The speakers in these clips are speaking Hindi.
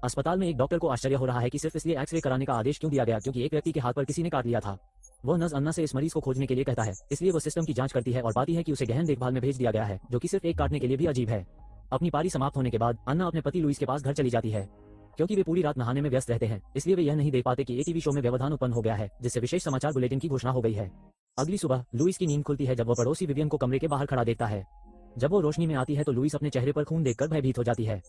अस्पताल में एक डॉक्टर को आश्चर्य हो रहा है कि सिर्फ इसलिए एक्सरे कराने का आदेश क्यों दिया गया क्योंकि एक व्यक्ति के हाथ पर किसी ने काट लिया था। वह नर्स अन्ना से इस मरीज को खोजने के लिए कहता है, इसलिए वो सिस्टम की जांच करती है और पाती है कि उसे गहन देखभाल में भेज दिया गया है, जो कि सिर्फ एक काटने के लिए भी अजीब है। अपनी पारी समाप्त होने के बाद अन्ना अपने पति लुइस के पास घर चली जाती है। क्योंकि वे पूरी रात नहाने में व्यस्त रहते हैं, इसलिए वे यह नहीं देख पाते कि एक टीवी शो में व्यवधान उत्पन्न हो गया है, जिससे विशेष समाचार बुलेटिन की घोषणा हो गई है। अगली सुबह लुइस की नींद खुलती है जब वह पड़ोसी विवियन को कमरे के बाहर खड़ा देखता है। जब वो रोशनी में आती है तो लुइस अपने चेहरे पर खून देखकर भयभीत हो जाती है।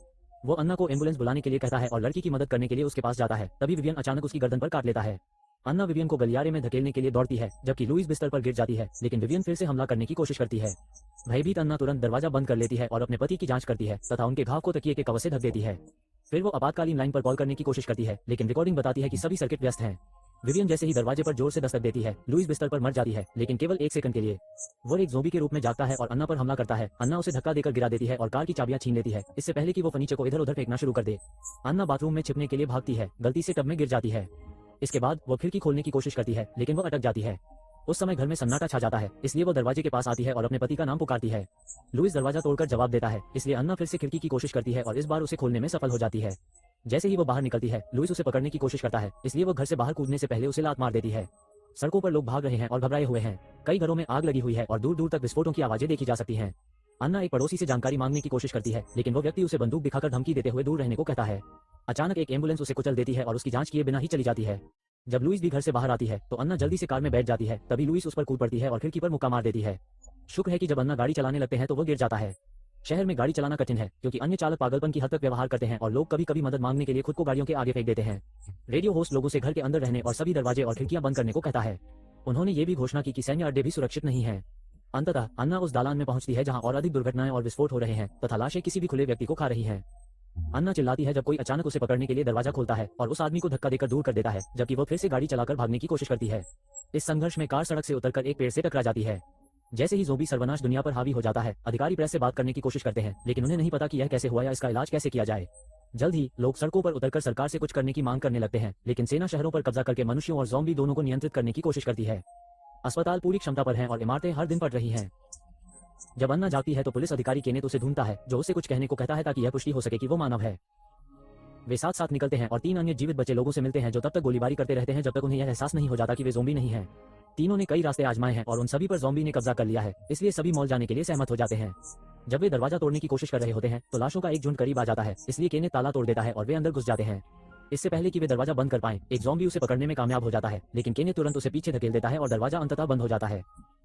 वो अन्ना को एम्बुलेंस बुलाने के लिए कहता है और लड़की की मदद करने के लिए उसके पास जाता है। तभी विवियन अचानक उसकी गर्दन पर काट लेता है। अन्ना विवियन को गलियारे में धकेलने के लिए दौड़ती है, जबकि लुइस बिस्तर पर गिर जाती है, लेकिन विवियन फिर से हमला करने की कोशिश करती है। भयभीत अन्ना तुरंत दरवाजा बंद कर लेती है और अपने पति की जांच करती है तथा उनके घाव को तकिए के कवर से ढक देती है। फिर वो आपातकालीन लाइन पर कॉल करने की कोशिश करती है, लेकिन रिकॉर्डिंग बताती है कि सभी सर्किट व्यस्त हैं। विवियन जैसे ही दरवाजे पर जोर से दस्तक देती है, लुइस बिस्तर पर मर जाती है, लेकिन केवल 1 सेकंड के लिए। वो एक ज़ोंबी के रूप में जागता है और अन्ना पर हमला करता है। अन्ना उसे धक्का देकर गिरा देती है और कार की चाबियां छीन लेती है, इससे पहले कि वो फर्नीचर को इधर उधर फेंकना शुरू कर दे। अन्ना बाथरूम में छिपने के लिए भागती है, गलती से टब में गिर जाती है। इसके बाद वो खिड़की खोलने की कोशिश करती है, लेकिन वो अटक जाती है। उस समय घर में सन्नाटा छा जाता है, इसलिए वो दरवाजे के पास आती है और अपने पति का नाम पुकारती है। लुइस दरवाजा तोड़कर जवाब देता है, इसलिए अन्ना फिर से खिड़की की कोशिश करती है और इस बार उसे खोलने में सफल हो जाती है। जैसे ही वो बाहर निकलती है, लुइस उसे पकड़ने की कोशिश करता है, इसलिए वो घर से बाहर कूदने से पहले उसे लात मार देती है। सड़कों पर लोग भाग रहे हैं और घबराए हुए हैं। कई घरों में आग लगी हुई है और दूर दूर तक विस्फोटों की आवाजें देखी जा सकती हैं। अन्ना एक पड़ोसी से जानकारी मांगने की कोशिश करती है, लेकिन वो व्यक्ति उसे बंदूक दिखाकर धमकी देते हुए दूर रहने को कहता है। अचानक एक एम्बुलेंस उसे कुचल देती है और उसकी जांच किए बिना ही चली जाती है। जब लुइस भी घर से बाहर आती है तो अन्ना जल्दी से कार में बैठ जाती है। तभी लुइस उस पर कूद पड़ती है और खिड़की पर मुक्का मार देती है। शुक्र है कि जब अन्ना गाड़ी चलाने लगते हैं तो वो गिर जाता है। शहर में गाड़ी चलाना कठिन है क्योंकि अन्य चालक पागलपन की हद तक व्यवहार करते हैं और लोग कभी कभी मदद मांगने के लिए खुद को गाड़ियों के आगे फेंक देते हैं। रेडियो होस्ट लोगों से घर के अंदर रहने और सभी दरवाजे और खिड़कियां बंद करने को कहता है। उन्होंने ये भी घोषणा की कि सैन्य अड्डे भी सुरक्षित नहीं हैं। अंततः अन्ना उस दालान में पहुंचती है जहां और अधिक दुर्घटनाएं और विस्फोट हो रहे हैं तथा लाशें किसी भी खुले व्यक्ति को खा रही हैं। अन्ना चिल्लाती है जब कोई अचानक उसे पकड़ने के लिए दरवाजा खोलता है और उस आदमी को धक्का देकर दूर कर देता है, जबकि वो फिर से गाड़ी चलाकर भागने की कोशिश करती है। इस संघर्ष में कार सड़क से उतरकर एक पेड़ से टकरा जाती है। जैसे ही ज़ोंबी सर्वनाश दुनिया पर हावी हो जाता है, अधिकारी प्रेस से बात करने की कोशिश करते हैं, लेकिन उन्हें नहीं पता कि यह कैसे हुआ या इसका इलाज कैसे किया जाए। जल्द ही लोग सड़कों पर उतरकर सरकार से कुछ करने की मांग करने लगते हैं, लेकिन सेना शहरों पर कब्जा करके मनुष्यों और ज़ॉम्बी दोनों को नियंत्रित करने की कोशिश करती है। अस्पताल पूरी क्षमता पर हैं और इमारतें हर दिन पट रही हैं। जब अन्ना जाती है तो पुलिस अधिकारी केनेत उसे ढूंढता है, जो उसे कुछ कहने को कहता है ताकि यह पुष्टि हो सके कि वो मानव है। वे साथ साथ निकलते हैं और 3 अन्य जीवित बचे लोगों से मिलते हैं जो तब तक गोलीबारी करते रहते हैं जब तक उन्हें यह एहसास नहीं हो जाता कि वे ज़ॉम्बी नहीं हैं। तीनों ने कई रास्ते आजमाए हैं और उन सभी पर ज़ॉम्बी ने कब्जा कर लिया है, इसलिए सभी मॉल जाने के लिए सहमत हो जाते हैं। जब वे दरवाजा तोड़ने की कोशिश कर रहे होते हैं तो लाशों का एक झुंड करीब आ जाता है, इसलिए केनेत ताला तोड़ देता है और वे अंदर घुस जाते हैं। इससे पहले कि वे दरवाजा बंद कर पाएं, एक ज़ॉम्बी उसे पकड़ने में कामयाब हो जाता है, लेकिन केनेत तुरंत उसे पीछे धकेल देता है और दरवाजा अंततः बंद हो जाता है।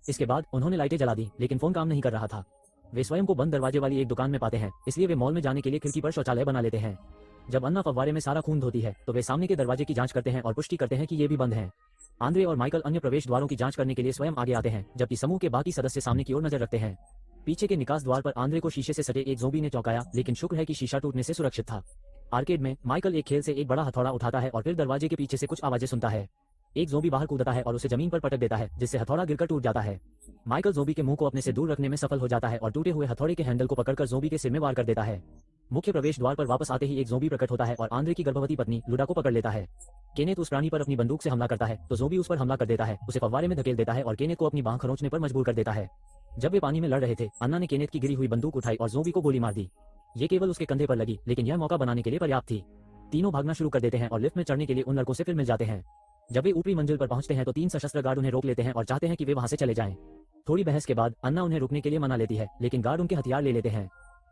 इसके बाद उन्होंने लाइटें जला दी, लेकिन फोन काम नहीं कर रहा था। वे स्वयं को बंद दरवाजे वाली एक दुकान में पाते हैं, इसलिए वे मॉल में जाने के लिए खिड़की पर शौचालय बना लेते हैं। जब अन्ना फव्वारे में सारा खून धोती है तो वे सामने के दरवाजे की जांच करते हैं और पुष्टि करते हैं कि ये भी बंद हैं। आंद्रे और माइकल अन्य प्रवेश द्वारों की जांच करने के लिए स्वयं आगे आते हैं, जबकि समूह के बाकी सदस्य सामने की ओर नजर रखते हैं। पीछे के निकास द्वार पर आंद्रे को शीशे से सटे एक ज़ोंबी ने चौंकाया, लेकिन शुक्र है कि शीशा टूटने से सुरक्षित था। आर्केड में माइकल एक खेल से एक बड़ा हथौड़ा उठाता है और फिर दरवाजे के पीछे से कुछ आवाजें सुनता है। एक ज़ोंबी बाहर कूदता है और उसे जमीन पर पटक देता है, जिससे हथौड़ा गिरकर टूट जाता है। माइकल ज़ोंबी के मुंह को अपने से दूर रखने में सफल हो जाता है और टूटे हुए हथौड़े के हैंडल को पकड़कर ज़ोंबी के सिर में वार कर देता है। मुख्य प्रवेश द्वार पर वापस आते ही एक ज़ोंबी प्रकट होता है और आंद्रे की गर्भवती पत्नी लुडा को पकड़ लेता है। केनेत उस प्राणी पर अपनी बंदूक से हमला करता है तो ज़ोंबी उस पर हमला कर देता है, उसे फव्वारे में धकेल देता है और केनेत को अपनी बांह खरोंचने पर मजबूर कर देता है। जब वे पानी में लड़ रहे थे, अन्ना ने केनेत की गिरी हुई बंदूक उठाई और ज़ोंबी को गोली मार दी। ये केवल उसके कंधे पर लगी, लेकिन यह मौका बनाने के लिए पर्याप्त थी। तीनों भागना शुरू कर देते हैं और लिफ्ट में चढ़ने के लिए उन लड़कों से फिर मिल जाते हैं। जब वे ऊपरी मंजिल पर पहुंचते हैं तो 3 सशस्त्र गार्ड उन्हें रोक लेते हैं और चाहते हैं कि वे वहां से चले जाएं। थोड़ी बहस के बाद अन्ना उन्हें रुकने के लिए मना लेती है, लेकिन गार्ड उनके हथियार ले लेते हैं।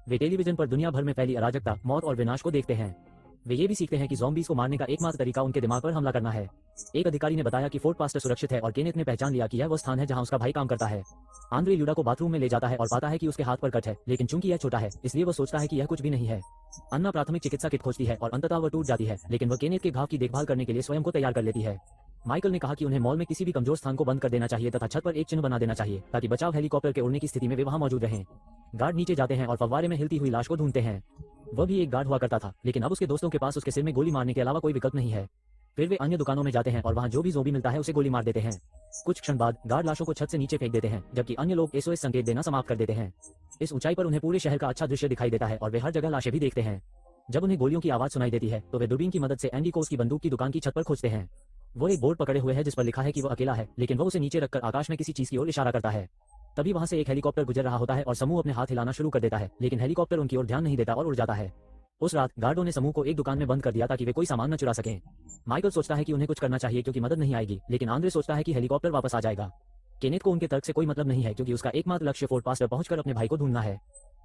वे टेलीविजन पर दुनिया भर में फैली अराजकता, मौत और विनाश को देखते हैं। वे ये भी सीखते हैं कि ज़ॉम्बीज़ को मारने का एकमात्र तरीका उनके दिमाग पर हमला करना है। एक अधिकारी ने बताया कि फोर्ट पास्टर सुरक्षित है और केनेत ने पहचान लिया कि यह वो स्थान है जहां उसका भाई काम करता है। आंद्रे लुडा को बाथरूम में ले जाता है और पाता है कि उसके हाथ पर कट है, लेकिन चूंकि यह छोटा है इसलिए वो सोचता है कि यह कुछ भी नहीं है। अन्ना प्राथमिक चिकित्सा किट खोजती है और अंततः वह टूट जाती है, लेकिन वह केनेत के घाव की देखभाल करने के लिए स्वयं को तैयार कर लेती है। माइकल ने कहा कि उन्हें मॉल में किसी भी कमजोर स्थान को बंद कर देना चाहिए तथा छत पर एक चिन्ह बना देना चाहिए ताकि बचाव हेलीकॉप्टर के उड़ने की स्थिति में वे वहां मौजूद रहें। गार्ड नीचे जाते हैं और फव्वारे में हिलती हुई लाश को ढूंढते हैं। वह भी एक गार्ड हुआ करता था, लेकिन अब उसके दोस्तों के पास उसके सिर में गोली मारने के अलावा कोई विकल्प नहीं है। फिर वे अन्य दुकानों में जाते हैं और वहां जो भी ज़ोंबी मिलता है उसे गोली मार देते हैं। कुछ क्षण बाद गार्ड लाशों को छत से नीचे फेंक देते हैं, जबकि अन्य लोग एसओएस संकेत देना समाप्त कर देते हैं। इस ऊंचाई पर उन्हें पूरे शहर का अच्छा दृश्य दिखाई देता है और वे हर जगह लाशें भी देखते हैं। जब उन्हें गोलियों की आवाज सुनाई देती है तो वे दूरबीन की मदद से एंडी को उसकी बंदूक की दुकान की छत पर खोजते हैं। वो एक बोर्ड पकड़े हुए है जिस पर लिखा है कि वो अकेला है, लेकिन वो उसे नीचे रखकर आकाश में किसी चीज की ओर इशारा करता है। तभी वहां से एक हेलीकॉप्टर गुजर रहा होता है और समूह अपने हाथ हिलाना शुरू कर देता है, लेकिन हेलीकॉप्टर उनकी ओर ध्यान नहीं देता और उड़ जाता है। उस रात गार्डों ने समूह को एक दुकान में बंद कर दिया ताकि वे कोई सामान न चुरा सकें। माइकल सोचता है कि उन्हें कुछ करना चाहिए क्योंकि मदद नहीं आएगी, लेकिन आंद्रे सोचता है कि हेलीकॉप्टर वापस आ जाएगा। केनेथ को उनके तर्क से कोई मतलब नहीं है क्योंकि उसका एकमात्र लक्ष्य फोर्ट पास पर पहुंचकर अपने भाई को ढूंढना है।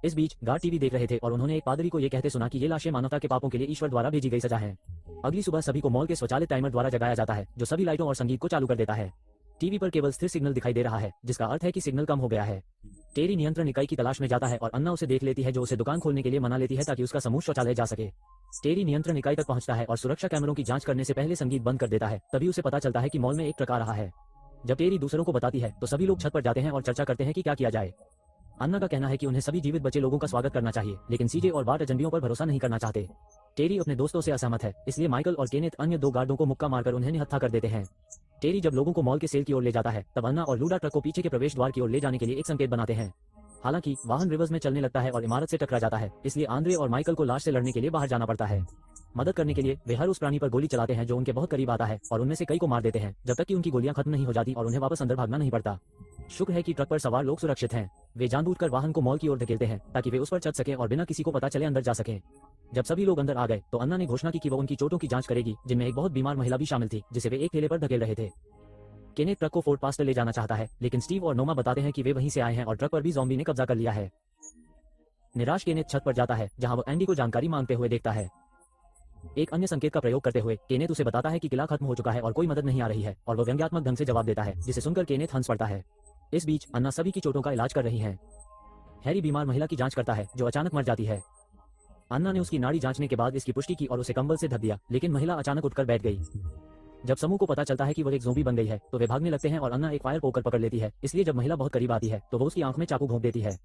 इस बीच गार्ड टीवी देख रहे थे और उन्होंने एक पादरी को यह कहते सुना कि ये लाशें मानवता के पापों के लिए ईश्वर द्वारा भेजी गई सजा है। अगली सुबह सभी को मॉल के स्वचालित टाइमर द्वारा जगाया जाता है जो सभी लाइटों और संगीत को चालू कर देता है। टीवी पर केवल स्थिर सिग्नल दिखाई दे रहा है, जिसका अर्थ है कि सिग्नल कम हो गया है। टेरी नियंत्रण इकाई की तलाश में जाता है और अन्ना उसे देख लेती है जो उसे दुकान खोलने के लिए मना लेती है ताकि उसका समूह शौचालय जा सके। टेरी नियंत्रण इकाई तक पहुंचता है और सुरक्षा कैमरों की जांच करने से पहले संगीत बंद कर देता है। तभी उसे पता चलता है कि मॉल में एक ट्रक आ रहा है। जब टेरी दूसरों को बताती है तो सभी लोग छत पर जाते हैं और चर्चा करते हैं कि क्या किया जाए। अन्ना का कहना है कि उन्हें सभी जीवित बचे लोगों का स्वागत करना चाहिए, लेकिन सीजे और बार्ट अजनबियों पर भरोसा नहीं करना चाहते। टेरी अपने दोस्तों से असहमत है, इसलिए माइकल और केनेथ अन्य दो गार्डों को मुक्का मारकर उन्हें निहत्था कर देते हैं। टेरी जब लोगों को मॉल के सेल की ओर ले जाता है तब अन्ना और लूडा ट्रक को पीछे के प्रवेश द्वार की ओर ले जाने के लिए एक संकेत बनाते हैं। हालांकि वाहन रिवर्स में चलने लगता है और इमारत से टकरा जाता है, इसलिए आंद्रे और माइकल को लाश से लड़ने के लिए बाहर जाना पड़ता है। मदद करने के लिए वे हर उस प्राणी पर गोली चलाते हैं जो उनके बहुत करीब आता है और उनमें से कई को मार देते हैं जब तक कि उनकी गोलियां खत्म नहीं हो जाती और उन्हें वापस अंदर भागना नहीं पड़ता। शुक्र है कि ट्रक पर सवार लोग सुरक्षित हैं। वे जानबूझकर वाहन को मॉल की ओर धकेलते हैं ताकि वे उस पर चढ़ सकें और बिना किसी को पता चले अंदर जा सकें। जब सभी लोग अंदर आ गए तो अन्ना ने घोषणा की कि वो उनकी चोटों की जांच करेगी, जिनमें एक बहुत बीमार महिला भी शामिल थी जिसे वे एक ठेले पर धकेल रहे थे। केनेथ ट्रक को फोर्ट पास ले जाना चाहता है, लेकिन स्टीव और नोमा बताते हैं कि वे वहीं से आए हैं और ट्रक पर भी ज़ॉम्बी ने कब्जा कर लिया है। निराश केनेथ छत पर जाता है जहां वो एंडी को जानकारी मांगते हुए देखता है। एक अन्य संकेत का प्रयोग करते हुए केनेथ उसे बताता है कि किला खत्म हो चुका है और कोई मदद नहीं आ रही है, और वो व्यंग्यात्मक ढंग से जवाब देता है, जिसे सुनकर केनेथ हंस पड़ता है। इस बीच अन्ना सभी की चोटों का इलाज कर रही हैं। हैरी बीमार महिला की जांच करता है जो अचानक मर जाती है। अन्ना ने उसकी नाड़ी जांचने के बाद इसकी पुष्टि की और उसे कंबल से ढक दिया, लेकिन महिला अचानक उठकर बैठ गई। जब समूह को पता चलता है कि वो एक ज़ॉम्बी बन गई है तो वे भागने लगते हैं और अन्ना एक फायर पोकर पकड़ लेती है, इसलिए जब महिला बहुत करीब आती है तो वो उसकी आंख में चाकू घोंप देती है।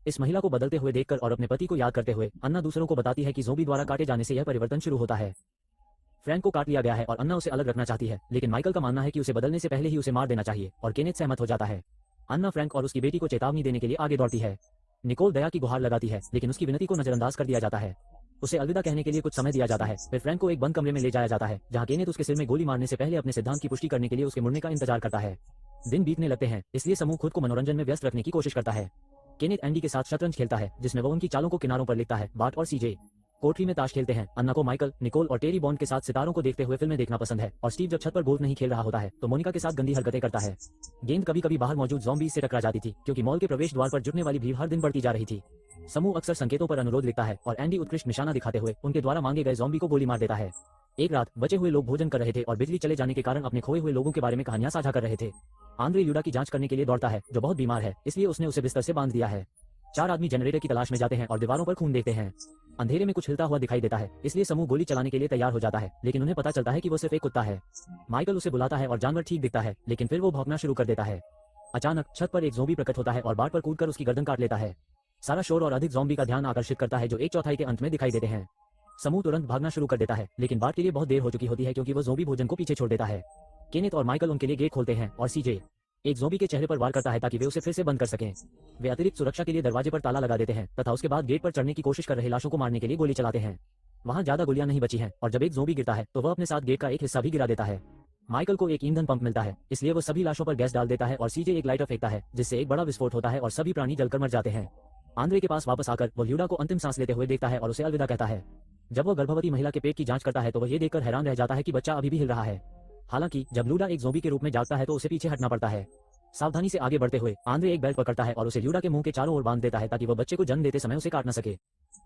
इस महिला को बदलते हुए देखकर और अपने पति को याद करते हुए अन्ना दूसरों को बताती है कि ज़ॉम्बी द्वारा काटे जाने से यह परिवर्तन शुरू होता है। फ्रैंक को काट लिया गया है और अन्ना उसे अलग रखना चाहती है, लेकिन माइकल का मानना है कि उसे बदलने से पहले ही उसे मार देना चाहिए और केनेथ सहमत हो जाता है। अन्ना फ्रैंक और उसकी बेटी को चेतावनी देने के लिए आगे दौड़ती है। निकोल दया की गुहार लगाती है, लेकिन उसकी विनती को नजरअंदाज कर दिया जाता है। उसे अलविदा कहने के लिए कुछ समय दिया जाता है। फिर फ्रैंक को एक बंद कमरे में ले जाया जाता है जहां केनेथ उसके सिर में गोली मारने से पहले अपने सिद्धांत की पुष्टि करने के लिए उसके मुड़ने का इंतजार करता है। दिन बीतने लगते हैं, इसलिए समूह खुद को मनोरंजन में व्यस्त रखने की कोशिश करता है। केनेथ एंडी के साथ शतरंज खेलता है जिसमें वो उनकी चालों को किनारों पर लिखता है। बार्ट और सीजे कोठरी में ताश खेलते हैं। अन्ना को माइकल, निकोल और टेरी बॉन्ड के साथ सितारों को देखते हुए फिल्में देखना पसंद है, और स्टीव जब छत पर गोल्फ नहीं खेल रहा होता है तो मोनिका के साथ गंदी हरकतें करता है। गेंद कभी कभी बाहर मौजूद ज़ॉम्बीज़ से टकरा जाती थी क्योंकि मॉल के प्रवेश द्वार पर जुटने वाली भीड़ हर दिन बढ़ती जा रही थी। समूह अक्सर संकेतों पर अनुरोध लिखता है और एंडी उत्कृष्ट निशाना दिखाते हुए उनके द्वारा मांगे गए ज़ॉम्बी को गोली मार देता है। एक रात बचे हुए लोग भोजन कर रहे थे और बिजली चले जाने के कारण अपने खोए हुए लोगों के बारे में कहानियां साझा कर रहे थे। आंद्रे ल्यूडा की जांच करने के लिए दौड़ता है जो बहुत बीमार है, इसलिए उसने उसे बिस्तर से बांध दिया है। 4 आदमी जनरेटर की तलाश में जाते हैं और दीवारों पर खून देखते हैं। अंधेरे में कुछ हिलता हुआ दिखाई देता है, इसलिए समूह गोली चलाने के लिए तैयार हो जाता है, लेकिन उन्हें पता चलता है कि वो सिर्फ एक कुत्ता है। माइकल उसे बुलाता है और जानवर ठीक दिखता है, लेकिन फिर वो भौंकना शुरू कर देता है। अचानक छत पर एक ज़ॉम्बी प्रकट होता है और बार्ट पर कूदकर उसकी गर्दन काट लेता है। सारा शोर और अधिक ज़ॉम्बी का ध्यान आकर्षित करता है जो 1/4 के अंत में दिखाई देते हैं। समूह तुरंत भागना शुरू कर देता है, लेकिन बार्ट के लिए बहुत देर हो चुकी होती है क्योंकि वो ज़ॉम्बी भोजन को पीछे छोड़ देता है। केनेथ और माइकल उनके लिए गेट खोलते हैं और सीजे एक ज़ॉम्बी के चेहरे पर वार करता है ताकि वे उसे फिर से बंद कर सकें। वे अतिरिक्त सुरक्षा के लिए दरवाजे पर ताला लगा देते हैं तथा उसके बाद गेट पर चढ़ने की कोशिश कर रहे लाशों को मारने के लिए गोली चलाते हैं। वहां ज्यादा गोलियां नहीं बची हैं और जब एक ज़ॉम्बी गिरता है तो वह अपने साथ गेट का एक हिस्सा भी गिरा देता है। माइकल को एक ईंधन पंप मिलता है, इसलिए वो सभी लाशों पर गैस डाल देता है और सीजे एक लाइटर फेंकता है जिससे एक बड़ा विस्फोट होता है और सभी प्राणी जलकर मर जाते हैं। आंद्रे के पास वापस आकर वो ल्यूडा को अंतिम सांस लेते हुए देखता है और उसे अलविदा कहता है। जब वो गर्भवती महिला के पेट की जांच करता है तो वह ये देखकर हैरान रह जाता है कि बच्चा अभी भी हिल रहा है। हालांकि जब ल्यूडा एक ज़ॉम्बी के रूप में जागता है तो उसे पीछे हटना पड़ता है। सावधानी से आगे बढ़ते हुए आंद्रे एक बेल्ट पकड़ता है और उसे ल्यूडा के मुंह के चारों ओर बांध देता है ताकि वो बच्चे को जन्म देते समय उसे काट न सके।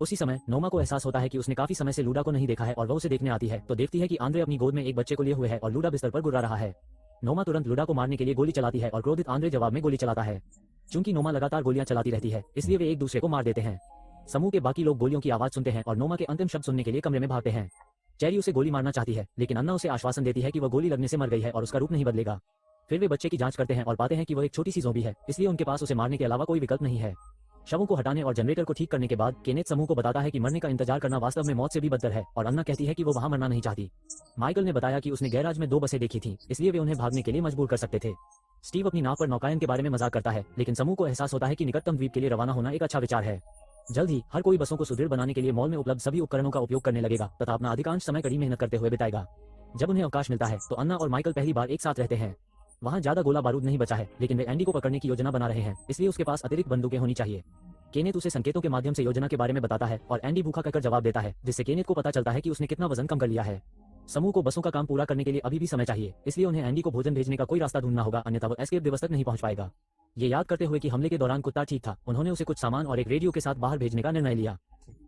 उसी समय नोमा को एहसास होता है कि उसने काफी समय से लूडा को नहीं देखा है और वह उसे देखने आती है तो देखती है कि आंद्रे अपनी गोद में एक बच्चे को लिए हुए है और लूडा बिस्तर पर गुर्रा रहा है। नोमा तुरंत लूडा को मारने के लिए गोली चलाती है और क्रोधित आंद्रे जवाब में गोली चलाता है। चूंकि नोमा लगातार गोलियां चलाती रहती है, इसलिए वे एक दूसरे को मार देते हैं। समूह के बाकी लोग गोलियों की आवाज सुनते हैं और नोमा के अंतिम शब्द सुनने के लिए कमरे में भागते हैं। चेरी उसे गोली मारना चाहती है, लेकिन अन्ना उसे आश्वासन देती है कि वह गोली लगने से मर गई है और उसका रूप नहीं बदलेगा। फिर वे बच्चे की जांच करते हैं और पाते हैं कि वह एक छोटी सी ज़ॉम्बी है, इसलिए उनके पास उसे मारने के अलावा कोई विकल्प नहीं है। शवों को हटाने और जनरेटर को ठीक करने के बाद केनेथ समूह को बताता है कि मरने का इंतजार करना वास्तव में मौत से भी बदतर है और अन्ना कहती है कि वो वहां मरना नहीं चाहती। माइकल ने बताया कि उसने गैराज में 2 बसें देखी थी, इसलिए वे उन्हें भागने के लिए मजबूर कर सकते थे। स्टीव अपनी नाव पर नौकायन के बारे में मजाक करता है, लेकिन समूह को एहसास होता है कि निकटतम द्वीप के लिए रवाना होना एक अच्छा विचार है। जल्द ही हर कोई बसों को सुदृढ़ बनाने के लिए मॉल में उपलब्ध सभी उपकरणों का उपयोग करने लगेगा तथा अपना अधिकांश समय कड़ी मेहनत करते हुए बिताएगा। जब उन्हें अवकाश मिलता है तो अन्ना और माइकल पहली बार एक साथ रहते हैं। वहां ज्यादा गोला बारूद नहीं बचा है, लेकिन वे एंडी को पकड़ने की योजना बना रहे हैं, इसलिए उसके पास अतिरिक्त बंदूकें होनी चाहिए। केनेत उसे संकेतों के माध्यम से योजना के बारे में बताता है और एंडी भूखा कहकर जवाब देता है, जिससे केनेत को पता चलता है कि उसने कितना वजन कम कर लिया है। समूह को बसों का काम पूरा करने के लिए अभी भी समय चाहिए, इसलिए उन्हें एंडी को भोजन भेजने का कोई रास्ता ढूंढना होगा, अन्यथा वो एस्केप दिवस तक नहीं पहुंच पाएगा। ये याद करते हुए कि हमले के दौरान कुत्ता ठीक था, उन्होंने उसे कुछ सामान और एक रेडियो के साथ बाहर भेजने का निर्णय लिया।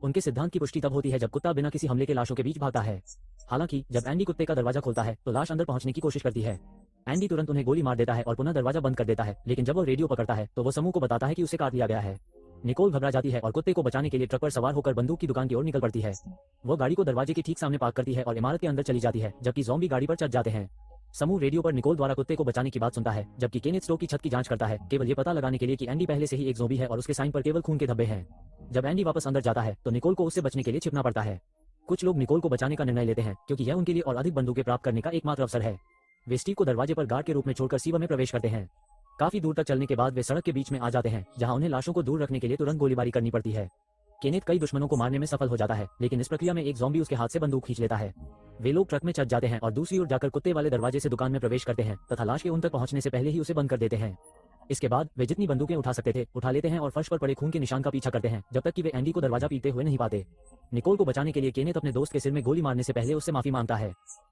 उनके सिद्धांत की पुष्टि तब होती है जब कुत्ता बिना किसी हमले के लाशों के बीच भागता है। हालांकि जब एंडी कुत्ते का दरवाजा खोलता है तो लाश अंदर पहुंचने की कोशिश करती है। एंडी तुरंत उन्हें गोली मार देता है और पुनः दरवाजा बंद कर देता है, लेकिन जब वो रेडियो पकड़ता है तो वो समूह को बताता है कि उसे काट लिया गया है। निकोल घबरा जाती है और कुत्ते को बचाने के लिए ट्रक पर सवार होकर बंदूक की दुकान की ओर निकल पड़ती है। वो गाड़ी को दरवाजे के ठीक सामने पार्क करती है और इमारत के अंदर चली जाती है, जबकि ज़ॉम्बी गाड़ी पर चढ़ जाते हैं। समूह रेडियो पर निकोल द्वारा कुत्ते को बचाने की बात सुनता है, जबकि केनेत स्टोव की छत की जांच करता है, केवल ये पता लगाने के लिए कि एंडी पहले से ही एक ज़ॉम्बी है और उसके साइन पर केवल खून के धब्बे हैं। जब एंडी वापस अंदर जाता है तो निकोल को उससे बचने के लिए छिपना पड़ता है। कुछ लोग निकोल को बचाने का निर्णय लेते हैं क्योंकि यह उनके लिए और अधिक बंदूकें प्राप्त करने का एकमात्र अवसर है। वे स्टीव को दरवाजे पर गार्ड के रूप में छोड़कर सीवा में प्रवेश करते हैं। काफी दूर तक चलने के बाद वे सड़क के बीच में आ जाते हैं, जहां उन्हें लाशों को दूर रखने के लिए तुरंत गोलीबारी करनी पड़ती है। केनेत कई दुश्मनों को मारने में सफल हो जाता है, लेकिन इस प्रक्रिया में एक ज़ॉम्बी उसके हाथ से बंदूक खींच लेता है। वे लोग ट्रक में चढ़ जाते हैं और दूसरी ओर जाकर कुत्ते वाले दरवाजे से दुकान में प्रवेश करते हैं तथा लाश के उन तक पहुंचने से पहले ही उसे बंद कर देते हैं। इसके बाद वे जितनी बंदूकें उठा सकते थे उठा लेते हैं और फर्श पर पड़े खून के निशान का पीछा करते हैं, जब तक कि वे एंडी को दरवाजा पीटते हुए नहीं पाते। निकोल को बचाने के लिए केनेत अपने दोस्त के सिर में गोली मारने से पहले उससे माफी मांगता है।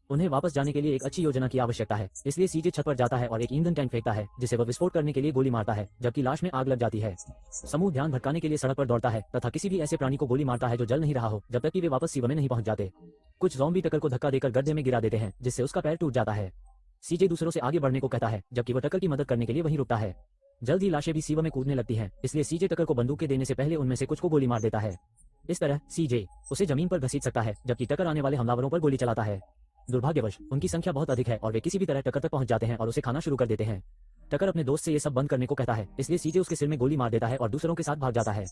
उन्हें वापस जाने के लिए एक अच्छी योजना की आवश्यकता है, इसलिए सीजे छत पर जाता है और एक ईंधन टैंक फेंकता है, जिसे वह विस्फोट करने के लिए गोली मारता है, जबकि लाश में आग लग जाती है। समूह ध्यान भटकाने के लिए सड़क पर दौड़ता है तथा किसी भी ऐसे प्राणी को गोली मारता है जो जल नहीं रहा हो, जब तक कि वे वापस सीवा में नहीं पहुंच जाते। कुछ ज़ॉम्बी टक्कर को धक्का देकर गड्ढे में गिरा देते हैं, जिससे उसका पैर टूट जाता है। सीजे दूसरों से आगे बढ़ने को कहता है, जबकि वह टक्कर की मदद करने के लिए वहीं रुकता है। जल्द ही लाशें भी सीवा में कूदने लगती हैं, इसलिए सीजे टक्कर को बंदूकें देने से पहले उनमें से कुछ को गोली मार देता है। इस तरह सीजे उसे जमीन पर घसीट सकता है, जबकि टक्कर आने वाले हमलावरों पर गोली चलाता है। दुर्भाग्यवश उनकी संख्या बहुत अधिक है और वे किसी भी तरह टक्कर तक पहुंच जाते हैं और उसे खाना शुरू कर देते हैं। टक्कर अपने दोस्त से ये सब बंद करने को कहता है, इसलिए सीजे उसके सिर में गोली मार देता है और दूसरों के साथ भाग जाता है।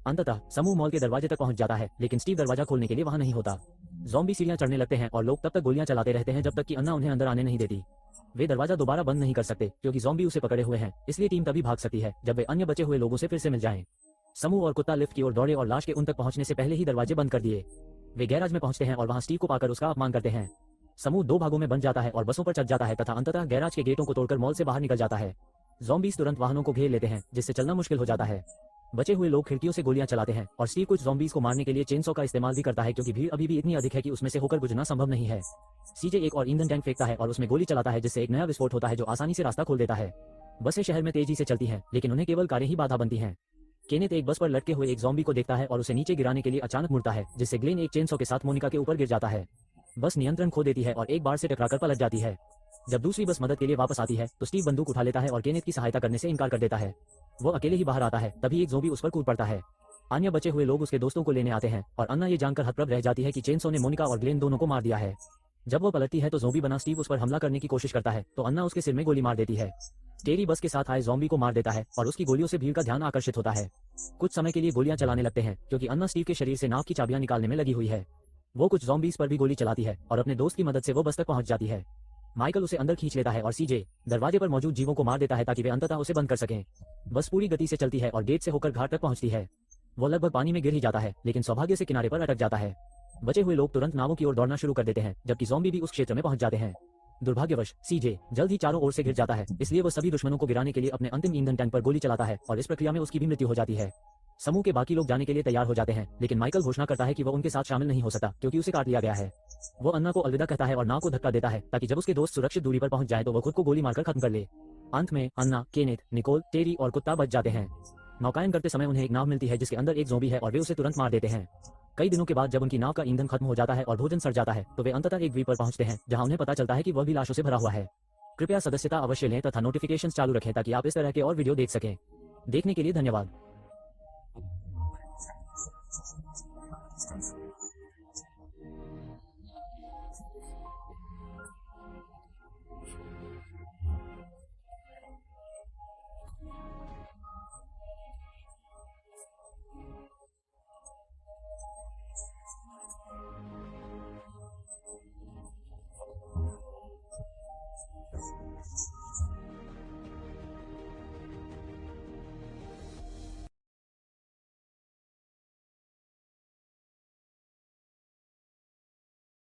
अंततः समूह मॉल के दरवाजे तक पहुंच जाता है, लेकिन स्टीव दरवाजा खोलने के लिए वहां नहीं होता। ज़ॉम्बी सीढ़ियां चढ़ने लगते हैं और लोग तब तक गोलियां चलाते रहते हैं जब तक कि अन्ना उन्हें अंदर आने नहीं देती। वे दरवाजा दोबारा बंद नहीं कर सकते क्योंकि ज़ॉम्बी उसे पकड़े हुए हैं, इसलिए टीम तभी भाग सकती है जब वे अन्य बचे हुए लोगों से फिर से मिल जाएं। समूह और कुत्ता लिफ्ट की ओर दौड़े और लाश के उन तक पहुंचने से पहले ही दरवाजे बंद कर दिए। वे गैराज में पहुंचते हैं और वहां स्टीव को पाकर उसका अपमान करते हैं। समूह दो भागों में बन जाता है और बसों पर चढ़ जाता है तथा अंततः गैराज के गेटों को तोड़कर मॉल से बाहर निकल जाता है। ज़ॉम्बीज़ तुरंत वाहनों को घेर लेते हैं, जिससे चलना मुश्किल हो जाता है। बचे हुए लोग खिड़कियों से गोलियां चलाते हैं और स्टीव कुछ ज़ॉम्बीज़ को मारने के लिए चेनसॉ का इस्तेमाल भी करता है, क्योंकि भीड़ अभी भी इतनी अधिक है कि उसमें से होकर गुजरना संभव नहीं है। सीजे एक और ईंधन टैंक फेंकता है और उसमें गोली चलाता है, जिससे एक नया विस्फोट होता है जो आसानी से रास्ता खोल देता है। बसें शहर में तेजी से चलती हैं, लेकिन उन्हें केवल कारें ही बाधा बनती हैं। केनेत एक बस पर लटके हुए एक ज़ॉम्बी को देखता है और उसे नीचे गिराने के लिए अचानक मुड़ता है, जिससे ग्लेन एक चेनसॉ के साथ मोनिका के ऊपर गिर जाता है। बस नियंत्रण खो देती है और एक बार से टकराकर पलट जाती है। जब दूसरी बस मदद के लिए वापस आती है तो स्टीव बंदूक उठा लेता है और केनेत की सहायता करने से इनकार कर देता है। वो अकेले ही बाहर आता है, तभी एक ज़ॉम्बी उस पर कूद पड़ता है। अन्य बचे हुए लोग उसके दोस्तों को लेने आते हैं और अन्ना ये जानकर हतप्रभ रह जाती है कि चेनसॉ ने मोनिका और ग्लेन दोनों को मार दिया है। जब वो पलटती है तो ज़ॉम्बी बना स्टीव उस पर हमला करने की कोशिश करता है, तो अन्ना उसके सिर में गोली मार देती है। टेरी बस के साथ आए ज़ॉम्बी को मार देता है और उसकी गोलियों से भीड़ का ध्यान आकर्षित होता है। कुछ समय के लिए गोलियां चलाने लगते हैं क्योंकि अन्ना स्टीव के शरीर से नाव की चाबियां निकालने में लगी हुई है। वो कुछ ज़ॉम्बीज़ पर भी गोली चलाती है और अपने दोस्त की मदद से वो बस तक पहुंच जाती है। माइकल उसे अंदर खींच लेता है और सीजे दरवाजे पर मौजूद जीवों को मार देता है ताकि वे अंततः उसे बंद कर सकें। बस पूरी गति से चलती है और गेट से होकर घाट तक पहुंचती है। वो लगभग पानी में गिर ही जाता है, लेकिन सौभाग्य से किनारे पर अटक जाता है। बचे हुए लोग तुरंत नावों की ओर दौड़ना शुरू कर देते हैं, जबकि ज़ॉम्बी भी उस क्षेत्र में पहुंच जाते हैं। दुर्भाग्यवश सीजे जल्द ही चारों ओर से घिर जाता है, इसलिए वो सभी दुश्मनों को गिराने के लिए अपने अंतिम ईंधन टैंक पर गोली चलाता है और इस प्रक्रिया में उसकी भी मृत्यु हो जाती है। समूह के बाकी लोग जाने के लिए तैयार हो जाते हैं, लेकिन माइकल घोषणा करता है कि वो उनके साथ शामिल नहीं हो सकता क्योंकि उसे काट लिया गया है। वो अन्ना को अलविदा कहता है और नाव को धक्का देता है ताकि जब उसके दोस्त सुरक्षित दूरी पर पहुंच जाए तो वो खुद को गोली मारकर खत्म कर ले। अंत में अन्ना, केनेत, निकोल, टेरी और कुत्ता बच जाते हैं। नौकायन करते समय उन्हें एक नाव मिलती है जिसके अंदर एक ज़ॉम्बी है और वे उसे तुरंत मार देते हैं। कई दिनों के बाद जब उनकी नाव का ईंधन खत्म हो जाता है और भोजन सड़ जाता है तो वे अंततः एक द्वीप पर पहुंचते हैं जहां उन्हें पता चलता है कि वह भी लाशों से भरा हुआ है। कृपया सदस्यता अवश्य लें तथा नोटिफिकेशंस चालू रखें ताकि आप इस तरह के और वीडियो देख सकें। देखने के लिए धन्यवाद।